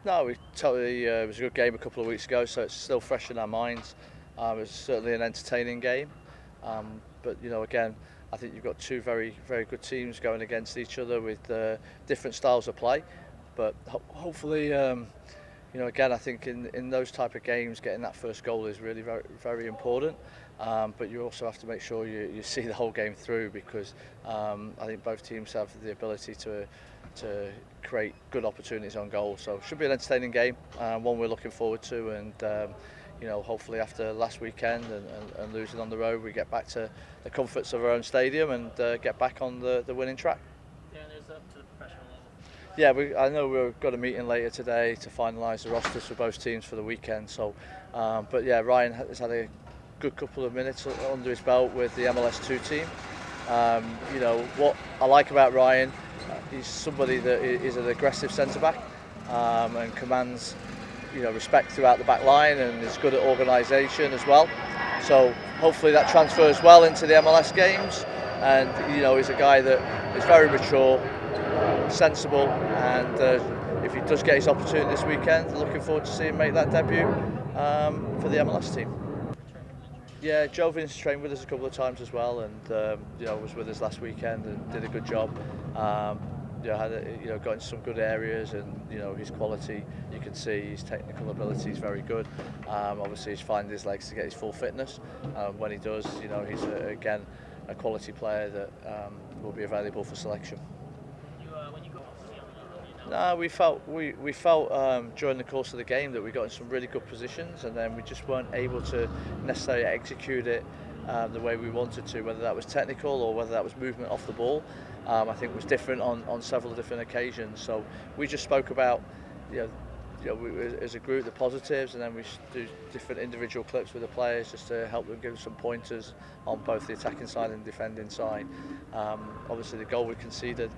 No, we totally. It was a good game a couple of weeks ago, so it's still fresh in our minds. It was certainly an entertaining game, but again, I think you've got two very good teams going against each other with different styles of play. But hopefully, again, I think in those type of games, getting that first goal is really very important. But you also have to make sure you see the whole game through because I think both teams have the ability to create good opportunities on goal. So it should be an entertaining game, one we're looking forward to, and hopefully after last weekend and losing on the road, we get back to the comforts of our own stadium and get back on the winning track. Yeah, there's up to the professional level. Yeah, I know we've got a meeting later today to finalise the rosters for both teams for the weekend. So, but yeah, Ryan has had a good couple of minutes under his belt with the MLS2 team. What I like about Ryan, he's somebody that is an aggressive centre back and commands respect throughout the back line and is good at organisation as well. So hopefully that transfers well into the MLS games. And he's a guy that is very mature, sensible, and if he does get his opportunity this weekend, looking forward to seeing him make that debut for the MLS team. Yeah, Jovin's trained with us a couple of times as well, and was with us last weekend and did a good job. Got into some good areas, and his quality, you can see his technical ability is very good. Obviously, he's finding his legs to get his full fitness. When he does, he's again a quality player that will be available for selection. When you go No, we felt during the course of the game that we got in some really good positions, and then we just weren't able to necessarily execute it the way we wanted to, whether that was technical or whether that was movement off the ball. I think was different on several different occasions. So we just spoke about, as a group, the positives, and then we do different individual clips with the players just to help them give some pointers on both the attacking side and defending side. Obviously, the goal we conceded.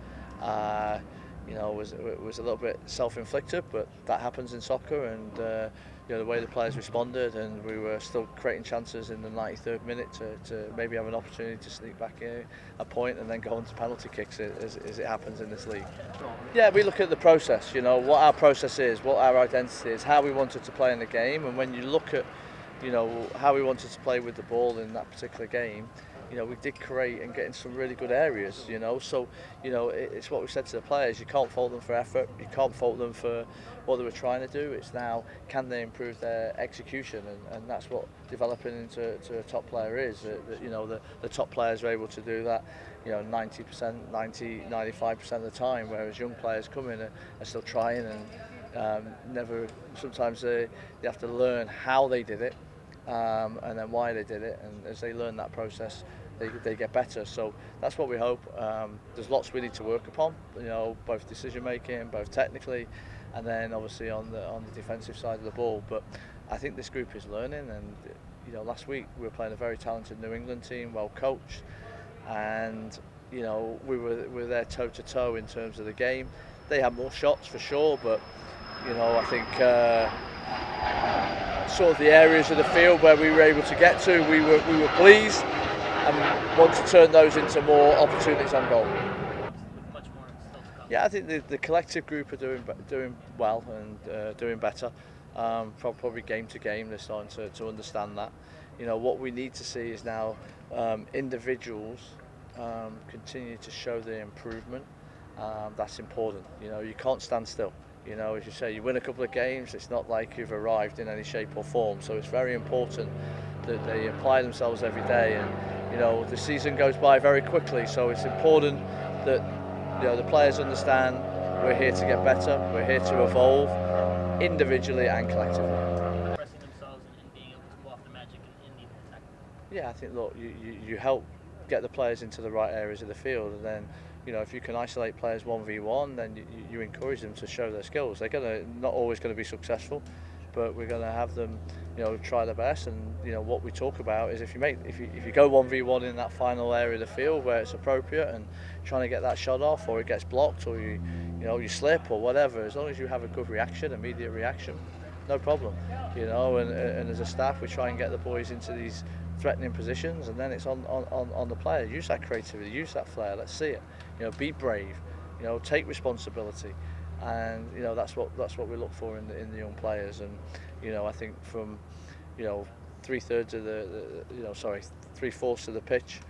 Was a little bit self-inflicted, but that happens in soccer, and the way the players responded, and we were still creating chances in the 93rd minute to maybe have an opportunity to sneak back a point and then go on to penalty kicks as it happens in this league. Yeah, we look at the process, what our process is, what our identity is, how we wanted to play in the game, and when you look at how we wanted to play with the ball in that particular game, we did create and get in some really good areas, so it's what we said to the players. You can't fault them for effort, you can't fault them for what they were trying to do. It's now, can they improve their execution, and that's what developing into a top player is, the top players are able to do that 90%, 95% of the time, whereas young players come in and are still trying and never, sometimes they have to learn how they did it, and then why they did it, and as they learn that process, they get better. So that's what we hope. There's lots we need to work upon, both decision making, both technically, and then obviously on the defensive side of the ball. But I think this group is learning, and last week we were playing a very talented New England team, well coached, and we were there toe to toe in terms of the game. They had more shots for sure, but I think sort of the areas of the field where we were able to get to, we were pleased and want to turn those into more opportunities on goal. much more still to come. Yeah, I think the collective group are doing well and doing better. Probably game to game, they're starting to understand that. What we need to see is now individuals continue to show their improvement. That's important. You can't stand still. As you say, you win a couple of games, it's not like you've arrived in any shape or form. So it's very important that they apply themselves every day. And the season goes by very quickly, so it's important that the players understand we're here to get better, we're here to evolve individually and collectively. Pressing themselves and being able to pull off the magic in the attack. Yeah, I think, look, you help get the players into the right areas of the field, and then if you can isolate players 1v1, then you encourage them to show their skills. They're not always going to be successful, but we're going to have them try their best. And what we talk about is if you go 1v1 in that final area of the field where it's appropriate and trying to get that shot off, or it gets blocked, or you slip or whatever, as long as you have a good reaction, immediate reaction, no problem. And as a staff, we try and get the boys into these threatening positions, and then it's on the player. Use that creativity, use that flair. Let's see it. Be brave. Take responsibility. and that's what we look for in the young players. And I think from 3/3 of sorry, 3/4 of the pitch,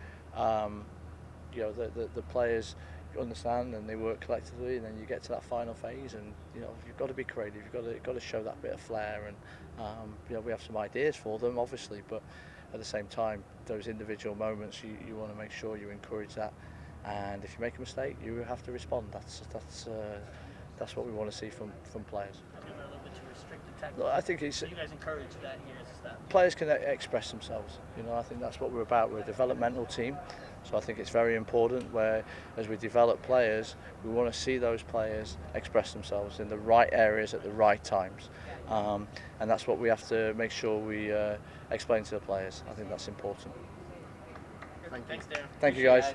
the players understand and they work collectively, and then you get to that final phase, and you've got to be creative, you've got to show that bit of flair, and we have some ideas for them obviously, but at the same time those individual moments you want to make sure you encourage that, and if you make a mistake you have to respond. That's what we want to see from players. A little bit too restricted technically. I think it's, So you guys encourage that here as a staff? players can express themselves. I think that's what we're about. We're a developmental team, so I think it's very important where, as we develop players, we want to see those players express themselves in the right areas at the right times, and that's what we have to make sure we explain to the players. I think that's important. Thanks, Darren. Thank you, guys.